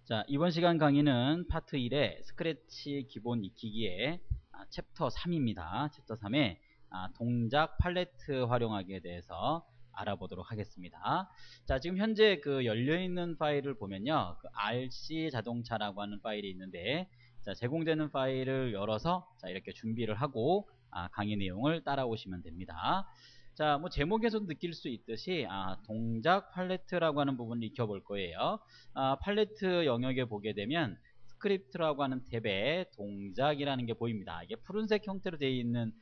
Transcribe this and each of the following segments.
자, 이번 시간 강의는 파트 1의 스크래치 기본 익히기의 챕터 3입니다. 챕터 3의 동작 팔레트 활용하기에 대해서 알아보도록 하겠습니다. 자, 지금 현재 그 열려있는 파일을 보면요. 그 RC 자동차라고 하는 파일이 있는데, 자, 제공되는 파일을 열어서 자, 이렇게 준비를 하고 강의 내용을 따라오시면 됩니다. 자, 뭐 제목에서도 느낄 수 있듯이 동작 팔레트라고 하는 부분을 익혀볼 거예요. 팔레트 영역에 보게 되면 스크립트라고 하는 탭에 동작이라는 게 보입니다. 이게 푸른색 형태로 되어 있는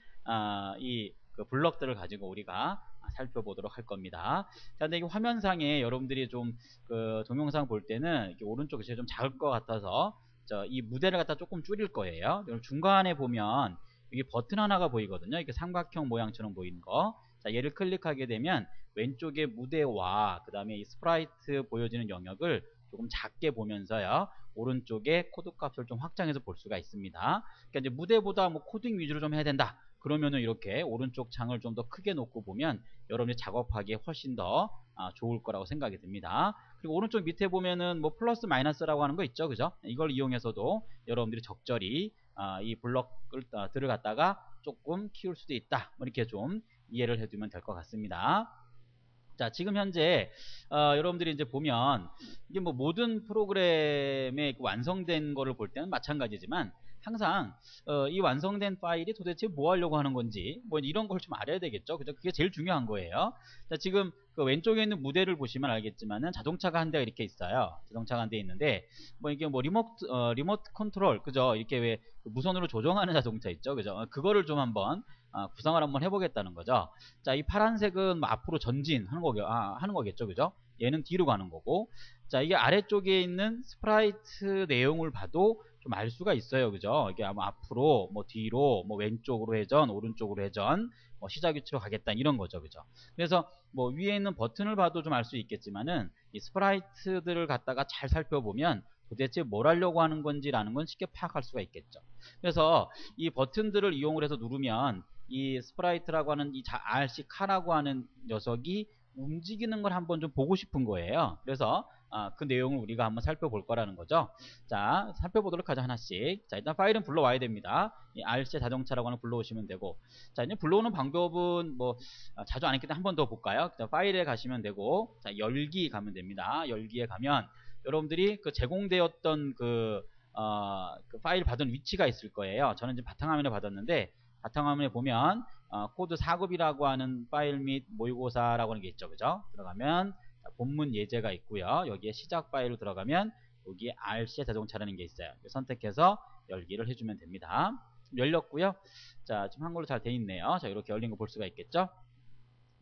그 블럭들을 가지고 우리가 살펴보도록 할 겁니다. 자, 근데 이 화면상에 여러분들이 좀 그 동영상 볼 때는 이렇게 오른쪽이 좀 작을 것 같아서 이 무대를 갖다 조금 줄일 거예요. 그럼 중간에 보면 여기 버튼 하나가 보이거든요. 이렇게 삼각형 모양처럼 보이는 거. 자, 얘를 클릭하게 되면 왼쪽에 무대와 그 다음에 이 스프라이트 보여지는 영역을 조금 작게 보면서요, 오른쪽에 코드 값을 좀 확장해서 볼 수가 있습니다. 그러니까 이제 무대보다 뭐 코딩 위주로 좀 해야 된다, 그러면은 이렇게 오른쪽 창을 좀 더 크게 놓고 보면 여러분이 작업하기에 훨씬 더 좋을 거라고 생각이 듭니다. 그리고 오른쪽 밑에 보면은 뭐 플러스 마이너스라고 하는 거 있죠, 그죠? 이걸 이용해서도 여러분들이 적절히 이 블럭들을 갖다가 조금 키울 수도 있다, 뭐 이렇게 좀 이해를 해두면 될 것 같습니다. 자, 지금 현재 여러분들이 이제 보면 이게 뭐 모든 프로그램의 완성된 거를 볼 때는 마찬가지지만 항상 이 완성된 파일이 도대체 뭐 하려고 하는 건지 뭐 이런 걸 좀 알아야 되겠죠. 그죠? 그게 제일 중요한 거예요. 자, 지금 그 왼쪽에 있는 무대를 보시면 알겠지만은 자동차가 한 대가 이렇게 있어요. 자동차가 한 대 있는데 뭐 이게 뭐 리모트 컨트롤, 그죠? 이렇게 왜 무선으로 조정하는 자동차 있죠, 그죠? 그거를 좀 한번 구상을 한번 해보겠다는 거죠. 자, 이 파란색은 뭐 앞으로 전진하는 하는 거겠죠, 그죠? 얘는 뒤로 가는 거고. 자, 이게 아래쪽에 있는 스프라이트 내용을 봐도 좀 알 수가 있어요, 그죠? 이게 아마 앞으로, 뭐 뒤로, 뭐 왼쪽으로 회전, 오른쪽으로 회전, 뭐 시작 위치로 가겠다, 이런 거죠, 그죠? 그래서 뭐 위에 있는 버튼을 봐도 좀 알 수 있겠지만은 이 스프라이트들을 갖다가 잘 살펴보면 도대체 뭘 하려고 하는 건지라는 건 쉽게 파악할 수가 있겠죠. 그래서 이 버튼들을 이용을 해서 누르면 이 스프라이트라고 하는 이 RC 카라고 하는 녀석이 움직이는 걸 한번 좀 보고 싶은 거예요. 그래서 그 내용을 우리가 한번 살펴볼 거라는 거죠. 자, 살펴보도록 하죠, 하나씩. 자, 일단 파일은 불러와야 됩니다. 이 RC 자동차라고 하는 불러오시면 되고, 자, 이제 불러오는 방법은 뭐 자주 안 했기 때문에 한 번 더 볼까요? 파일에 가시면 되고, 자, 열기 가면 됩니다. 열기에 가면 여러분들이 그 제공되었던 그 파일 받은 위치가 있을 거예요. 저는 지금 바탕화면에 받았는데, 바탕화면에 보면 코드 4급이라고 하는 파일 및 모의고사라고 하는 게 있죠, 그죠? 들어가면 본문 예제가 있고요. 여기에 시작 파일로 들어가면 여기에 RC 자동차라는 게 있어요. 선택해서 열기를 해주면 됩니다. 열렸고요. 자, 지금 한글로 잘 돼 있네요. 자, 이렇게 열린 거 볼 수가 있겠죠?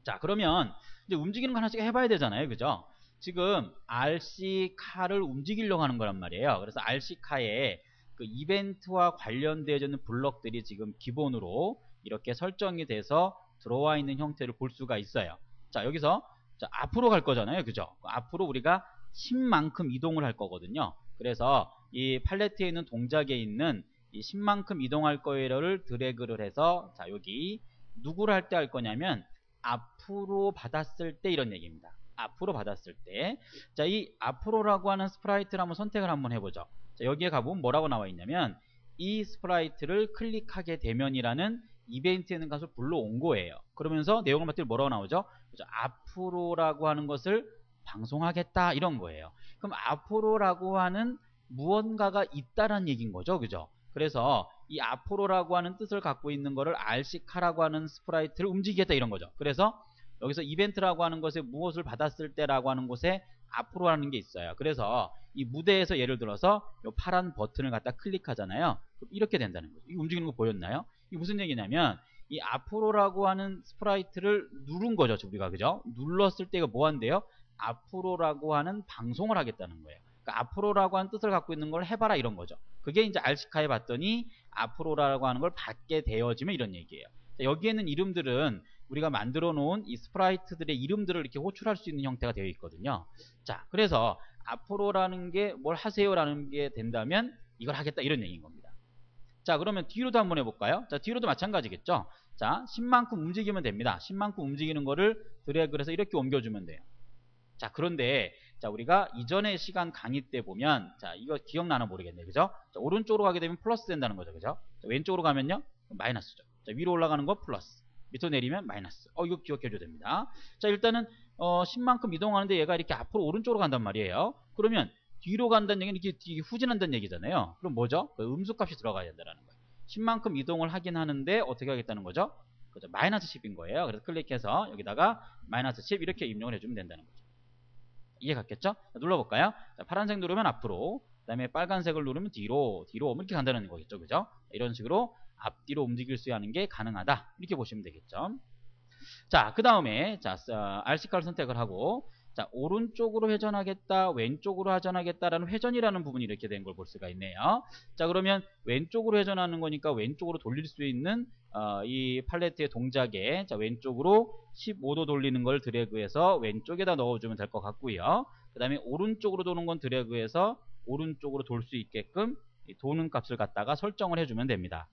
자, 그러면 이제 움직이는 거 하나씩 해봐야 되잖아요, 그죠? 지금 RC 카를 움직이려고 하는 거란 말이에요. 그래서 RC 카에 그 이벤트와 관련되어지는 블럭들이 지금 기본으로 이렇게 설정이 돼서 들어와 있는 형태를 볼 수가 있어요. 자, 여기서 앞으로 갈 거잖아요, 그죠? 앞으로 우리가 10만큼 이동을 할 거거든요. 그래서 이 팔레트에 있는 동작에 있는 이 10만큼 이동할 거를 드래그를 해서, 자, 여기 누구를 할 때 할 거냐면 앞으로 받았을 때, 이런 얘기입니다. 앞으로 받았을 때. 자, 이 앞으로라고 하는 스프라이트를 한번 선택을 한번 해보죠. 자, 여기에 가보면 뭐라고 나와 있냐면 이 스프라이트를 클릭하게 되면이라는 이벤트에 있는 것을 불러온 거예요. 그러면서 내용을 봤더니 뭐라고 나오죠? 그죠? 앞으로라고 하는 것을 방송하겠다, 이런 거예요. 그럼 앞으로라고 하는 무언가가 있다라는 얘기인 거죠, 그죠? 그래서 이 앞으로라고 하는 뜻을 갖고 있는 거를 RC카라고 하는 스프라이트를 움직이겠다, 이런 거죠. 그래서 여기서 이벤트라고 하는 것에 무엇을 받았을 때라고 하는 곳에 앞으로라는 게 있어요. 그래서 이 무대에서 예를 들어서 이 파란 버튼을 갖다 클릭하잖아요. 그럼 이렇게 된다는 거죠. 이 움직이는 거 보였나요? 이게 무슨 얘기냐면 이 앞으로라고 하는 스프라이트를 누른 거죠, 우리가, 그죠? 눌렀을 때 이거 뭐 한대요? 앞으로라고 하는 방송을 하겠다는 거예요. 그러니까 앞으로라고 하는 뜻을 갖고 있는 걸 해봐라, 이런 거죠. 그게 이제 RC카에 봤더니 앞으로라고 하는 걸 받게 되어지면 이런 얘기예요. 자, 여기에는 이름들은 우리가 만들어 놓은 이 스프라이트들의 이름들을 이렇게 호출할 수 있는 형태가 되어 있거든요. 자, 그래서 앞으로라는 게 뭘 하세요라는 게 된다면 이걸 하겠다, 이런 얘기인 겁니다. 자, 그러면 뒤로도 한번 해볼까요? 자, 뒤로도 마찬가지겠죠. 자, 10만큼 움직이면 됩니다. 10만큼 움직이는 거를 드래그를 해서 이렇게 옮겨주면 돼요. 자, 그런데 자, 우리가 이전의 시간 강의 때 보면, 자, 이거 기억나나 모르겠네. 그죠? 자, 오른쪽으로 가게 되면 플러스 된다는 거죠. 그죠? 자, 왼쪽으로 가면요? 마이너스죠. 자, 위로 올라가는 거 플러스. 밑으로 내리면 마이너스. 이거 기억해 줘야 됩니다. 자, 일단은, 10만큼 이동하는데 얘가 이렇게 앞으로 오른쪽으로 간단 말이에요. 그러면, 뒤로 간다는 얘기는 이렇게 후진한다는 얘기잖아요. 그럼 뭐죠? 그 음수값이 들어가야 된다는 거예요. 10만큼 이동을 하긴 하는데, 어떻게 하겠다는 거죠? 그죠? 마이너스 10인 거예요. 그래서 클릭해서 여기다가 마이너스 10 이렇게 입력을 해주면 된다는 거죠. 이해 갔겠죠? 자, 눌러볼까요? 자, 파란색 누르면 앞으로, 그 다음에 빨간색을 누르면 뒤로 이렇게 간다는 거겠죠. 그죠? 이런 식으로 앞뒤로 움직일 수 있는 게 가능하다. 이렇게 보시면 되겠죠. 자, 그 다음에, 자, RC카를 선택을 하고, 자, 오른쪽으로 회전하겠다, 왼쪽으로 회전하겠다라는 회전이라는 부분이 이렇게 된 걸 볼 수가 있네요. 자, 그러면 왼쪽으로 회전하는 거니까 왼쪽으로 돌릴 수 있는 이 팔레트의 동작에, 자, 왼쪽으로 15도 돌리는 걸 드래그해서 왼쪽에다 넣어주면 될 것 같고요. 그 다음에 오른쪽으로 도는 건 드래그해서 오른쪽으로 돌 수 있게끔 이 도는 값을 갖다가 설정을 해주면 됩니다.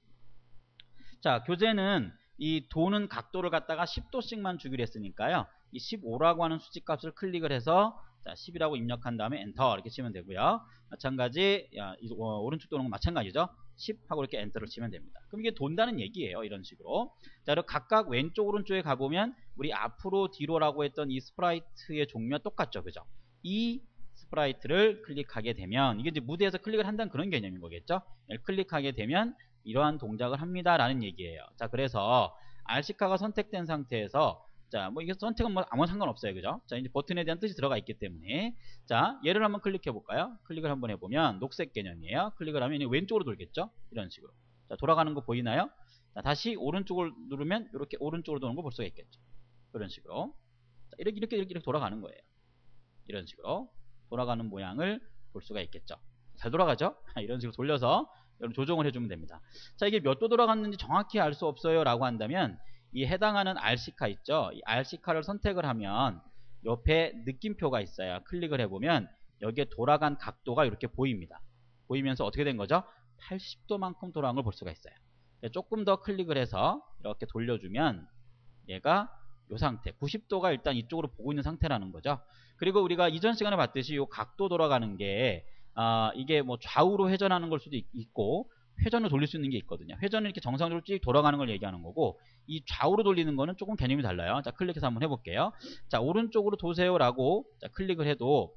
자, 교재는 이 도는 각도를 갖다가 10도씩만 주기로 했으니까요. 이 15라고 하는 수직값을 클릭을 해서, 자, 10이라고 입력한 다음에 엔터 이렇게 치면 되고요. 마찬가지, 오른쪽 도는 건 마찬가지죠. 10 하고 이렇게 엔터를 치면 됩니다. 그럼 이게 돈다는 얘기예요. 이런 식으로. 자, 그리고 각각 왼쪽 오른쪽에 가보면 우리 앞으로 뒤로라고 했던 이 스프라이트의 종류와 똑같죠. 그죠? 이 스프라이트를 클릭하게 되면, 이게 이제 무대에서 클릭을 한다는 그런 개념인 거겠죠. 클릭하게 되면 이러한 동작을 합니다 라는 얘기예요. 자, 그래서 RC카가 선택된 상태에서, 자, 뭐 이게 선택은 뭐 아무 상관없어요. 그죠? 자, 이제 버튼에 대한 뜻이 들어가 있기 때문에, 자, 얘를 한번 클릭해 볼까요? 클릭을 한번 해보면 녹색 개념이에요. 클릭을 하면 왼쪽으로 돌겠죠? 이런 식으로. 자, 돌아가는 거 보이나요? 자, 다시 오른쪽을 누르면 이렇게 오른쪽으로 도는 거 볼 수가 있겠죠. 이런 식으로. 자, 이렇게 돌아가는 거예요. 이런 식으로 돌아가는 모양을 볼 수가 있겠죠. 잘 돌아가죠? 이런 식으로 돌려서 조정을 해주면 됩니다. 자, 이게 몇 도 돌아갔는지 정확히 알 수 없어요 라고 한다면, 이 해당하는 RC카 있죠? 이 RC카를 선택을 하면 옆에 느낌표가 있어요. 클릭을 해보면 여기에 돌아간 각도가 이렇게 보입니다. 보이면서 어떻게 된 거죠? 80도만큼 돌아간 걸 볼 수가 있어요. 조금 더 클릭을 해서 이렇게 돌려주면 얘가 이 상태, 90도가 일단 이쪽으로 보고 있는 상태라는 거죠. 그리고 우리가 이전 시간에 봤듯이 이 각도 돌아가는 게, 이게 뭐 좌우로 회전하는 걸 수도 있고 회전을 돌릴 수 있는 게 있거든요. 회전을 이렇게 정상적으로 쭉 돌아가는 걸 얘기하는 거고, 이 좌우로 돌리는 거는 조금 개념이 달라요. 자, 클릭해서 한번 해볼게요. 자, 오른쪽으로 도세요 라고, 자, 클릭을 해도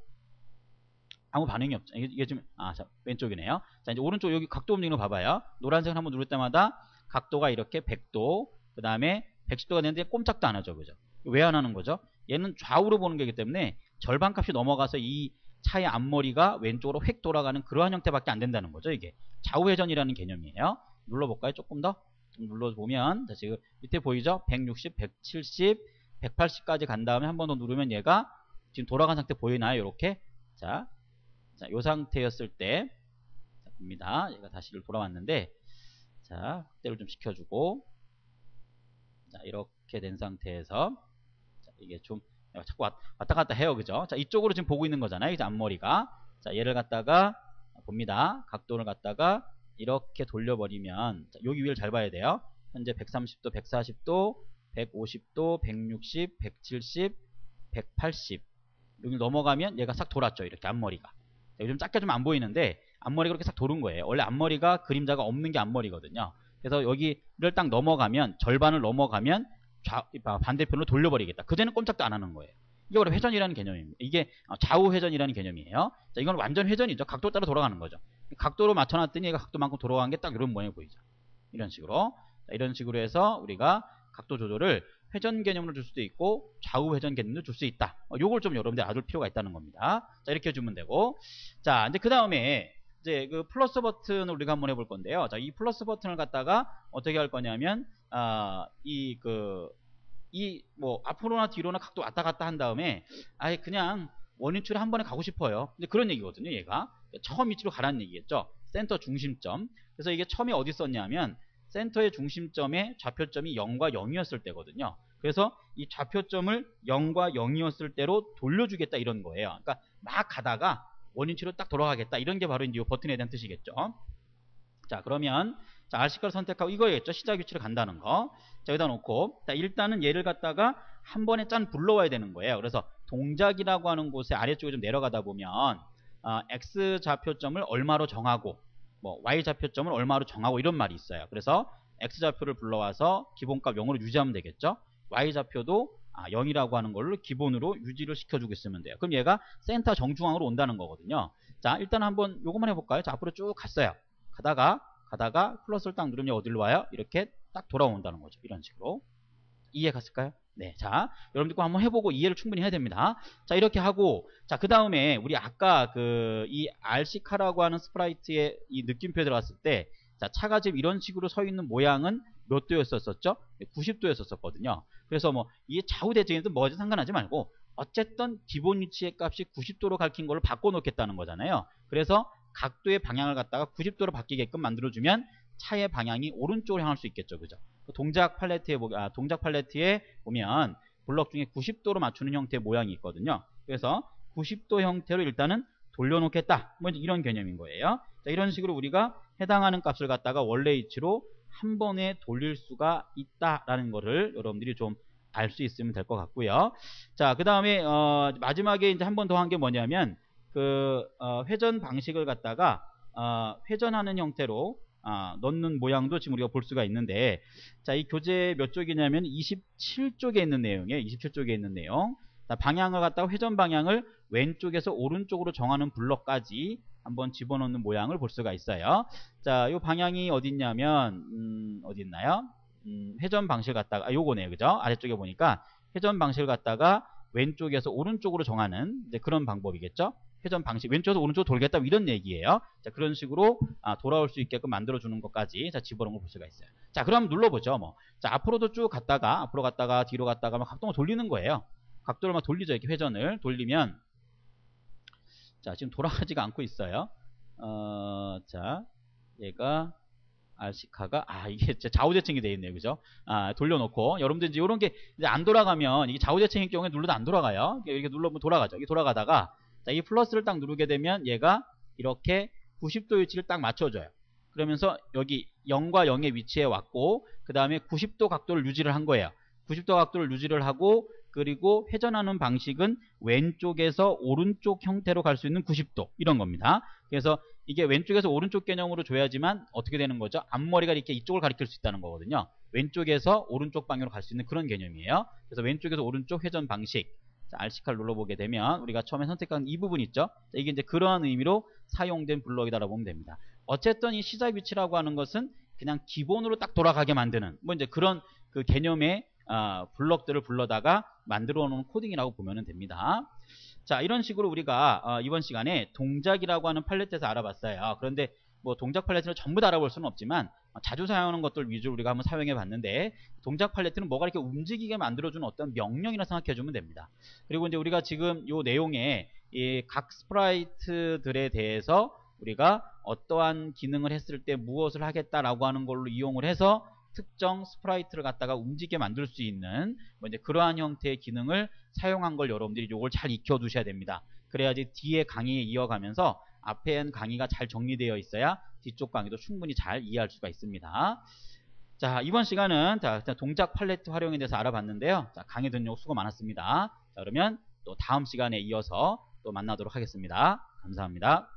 아무 반응이 없죠. 이게 지금, 자, 왼쪽이네요. 자, 이제 오른쪽 여기 각도 움직이는 거 봐봐요. 노란색을 한번 누를 때마다 각도가 이렇게 100도, 그 다음에 110도가 되는데 꼼짝도 안 하죠. 그죠? 왜 안 하는 거죠? 얘는 좌우로 보는 거기 때문에 절반 값이 넘어가서 이 차의 앞머리가 왼쪽으로 획 돌아가는 그러한 형태밖에 안 된다는 거죠. 이게 좌우회전이라는 개념이에요. 눌러볼까요? 조금 더 눌러보면, 자, 지금 밑에 보이죠? 160, 170, 180까지 간 다음에 한 번 더 누르면 얘가 지금 돌아간 상태 보이나요? 이렇게. 자, 요 상태였을 때, 자, 봅니다. 얘가 다시 돌아왔는데, 자, 확대를 좀 시켜주고, 자, 이렇게 된 상태에서, 자, 이게 좀 자꾸 왔다 갔다 해요. 그죠? 자, 이쪽으로 지금 보고 있는 거잖아요. 이제 앞머리가. 자, 얘를 갖다가 봅니다. 각도를 갖다가 이렇게 돌려버리면, 자, 여기 위를 잘 봐야 돼요. 현재 130도, 140도, 150도, 160, 170, 180. 여기 넘어가면 얘가 싹 돌았죠. 이렇게 앞머리가. 자, 요즘 작게 좀 안 보이는데 앞머리가 이렇게 싹 도는 거예요. 원래 앞머리가 그림자가 없는 게 앞머리거든요. 그래서 여기를 딱 넘어가면, 절반을 넘어가면 반대편으로 돌려버리겠다. 그제는 꼼짝도 안 하는 거예요. 이게 바로 회전이라는 개념입니다. 이게 좌우 회전이라는 개념이에요. 자, 이건 완전 회전이죠. 각도 따라 돌아가는 거죠. 각도로 맞춰놨더니 얘가 각도만큼 돌아간 게 딱 이런 모양이 보이죠. 이런 식으로. 자, 이런 식으로 해서 우리가 각도 조절을 회전 개념으로 줄 수도 있고 좌우 회전 개념으로 줄 수 있다. 요걸 좀 여러분들 알아둘 필요가 있다는 겁니다. 자, 이렇게 해주면 되고, 자, 이제 그 다음에 이제 그 플러스 버튼을 우리가 한번 해볼 건데요. 자, 이 플러스 버튼을 갖다가 어떻게 할 거냐면, 뭐 앞으로나 뒤로나 각도 왔다 갔다 한 다음에 아예 그냥 원위치로 한 번에 가고 싶어요. 근데 그런 얘기거든요. 얘가 처음 위치로 가라는 얘기겠죠. 센터 중심점. 그래서 이게 처음에 어디 썼냐면 센터의 중심점의 좌표점이 0과 0이었을 때거든요. 그래서 이 좌표점을 0과 0이었을 때로 돌려주겠다 이런 거예요. 그러니까 막 가다가 원위치로 딱 돌아가겠다 이런 게 바로 이제 이 버튼에 대한 뜻이겠죠. 자, 그러면 자, RC카를 선택하고 이거겠죠. 시작 위치를 간다는 거. 자, 여기다 놓고, 자, 일단은 얘를 갖다가 한 번에 짠 불러와야 되는 거예요. 그래서 동작이라고 하는 곳에 아래쪽에 좀 내려가다 보면 x 좌표점을 얼마로 정하고 뭐 y 좌표점을 얼마로 정하고 이런 말이 있어요. 그래서 x 좌표를 불러와서 기본값 0으로 유지하면 되겠죠. y 좌표도 0이라고 하는 걸로 기본으로 유지를 시켜주고 있으면 돼요. 그럼 얘가 센터 정중앙으로 온다는 거거든요. 자, 일단 한번 요것만 해볼까요? 자, 앞으로 쭉 갔어요. 가다가 플러스를 딱 누르면 어디로 와요? 이렇게 딱 돌아온다는 거죠. 이런 식으로. 이해 갔을까요? 네. 자, 여러분들 꼭 한번 해보고 이해를 충분히 해야 됩니다. 자, 이렇게 하고, 자, 그 다음에 우리 아까 이 RC카라고 하는 스프라이트의 이 느낌표에 들어갔을 때, 자, 차가 지금 이런 식으로 서 있는 모양은 몇 도였었죠? 90도였었거든요. 그래서 뭐, 이 좌우대칭이든 뭐든 상관하지 말고, 어쨌든 기본 위치의 값이 90도로 가리킨 걸로 바꿔놓겠다는 거잖아요. 그래서 각도의 방향을 갖다가 90도로 바뀌게끔 만들어주면 차의 방향이 오른쪽으로 향할 수 있겠죠. 그죠? 동작 팔레트에 보면 블럭 중에 90도로 맞추는 형태의 모양이 있거든요. 그래서 90도 형태로 일단은 돌려놓겠다. 뭐 이런 개념인 거예요. 자, 이런 식으로 우리가 해당하는 값을 갖다가 원래 위치로 한 번에 돌릴 수가 있다라는 거를 여러분들이 좀 알 수 있으면 될 것 같고요. 자, 그 다음에 마지막에 이제 한 번 더 한 게 뭐냐면 회전 방식을 갖다가 회전하는 형태로 넣는 모양도 지금 우리가 볼 수가 있는데, 자, 이 교재 몇 쪽이냐면 27쪽에 있는 내용이에요. 27쪽에 있는 내용. 자, 방향을 갖다가 회전 방향을 왼쪽에서 오른쪽으로 정하는 블럭까지 한번 집어넣는 모양을 볼 수가 있어요. 자, 이 방향이 어디 있냐면 어디 있나요? 회전 방식을 갖다가 요거네요. 그죠? 아래쪽에 보니까 회전 방식을 갖다가 왼쪽에서 오른쪽으로 정하는 이제 그런 방법이겠죠? 회전 방식, 왼쪽에서 오른쪽으로 돌겠다, 이런 얘기예요. 자, 그런 식으로 돌아올 수 있게끔 만들어주는 것까지 자, 집어넣은 걸 볼 수가 있어요. 자, 그럼 눌러보죠. 뭐. 자, 앞으로도 쭉 갔다가, 앞으로 갔다가, 뒤로 갔다가 막 각도를 돌리는 거예요. 각도를 막 돌리죠. 이렇게 회전을 돌리면, 자, 지금 돌아가지가 않고 있어요. 자, 얘가, RC카가, 이게 좌우대칭이 되어 있네요. 그죠? 돌려놓고, 여러분들 이제 이런 게 이제 안 돌아가면, 이게 좌우대칭인 경우에 눌러도 안 돌아가요. 이렇게 눌러보면 돌아가죠. 이게 돌아가다가, 자, 이 플러스를 딱 누르게 되면 얘가 이렇게 90도 위치를 딱 맞춰줘요. 그러면서 여기 0과 0의 위치에 왔고, 그 다음에 90도 각도를 유지를 한 거예요. 90도 각도를 유지를 하고, 그리고 회전하는 방식은 왼쪽에서 오른쪽 형태로 갈 수 있는 90도, 이런 겁니다. 그래서 이게 왼쪽에서 오른쪽 개념으로 줘야지만 어떻게 되는 거죠? 앞머리가 이렇게 이쪽을 가리킬 수 있다는 거거든요. 왼쪽에서 오른쪽 방향으로 갈 수 있는 그런 개념이에요. 그래서 왼쪽에서 오른쪽 회전 방식. 자, RC카를 눌러보게 되면 우리가 처음에 선택한 이 부분 있죠? 자, 이게 이제 그러한 의미로 사용된 블럭이다라고 보면 됩니다. 어쨌든 이 시작 위치라고 하는 것은 그냥 기본으로 딱 돌아가게 만드는 뭐 이제 그런 그 개념의 블럭들을 불러다가 만들어 놓은 코딩이라고 보면 됩니다. 자, 이런 식으로 우리가 이번 시간에 동작이라고 하는 팔레트에서 알아봤어요. 그런데 뭐 동작 팔레트를 전부 다 알아볼 수는 없지만 자주 사용하는 것들 위주로 우리가 한번 사용해 봤는데, 동작 팔레트는 뭐가 이렇게 움직이게 만들어주는 어떤 명령이라 생각해 주면 됩니다. 그리고 이제 우리가 지금 이 내용에 이 각 스프라이트들에 대해서 우리가 어떠한 기능을 했을 때 무엇을 하겠다라고 하는 걸로 이용을 해서 특정 스프라이트를 갖다가 움직이게 만들 수 있는 뭐 이제 그러한 형태의 기능을 사용한 걸 여러분들이 이걸 잘 익혀 두셔야 됩니다. 그래야지 뒤에 강의에 이어가면서 앞에 강의가 잘 정리되어 있어야 뒤쪽 강의도 충분히 잘 이해할 수가 있습니다. 자, 이번 시간은 동작 팔레트 활용에 대해서 알아봤는데요. 자, 강의 듣는 수고 많았습니다. 자, 그러면 또 다음 시간에 이어서 또 만나도록 하겠습니다. 감사합니다.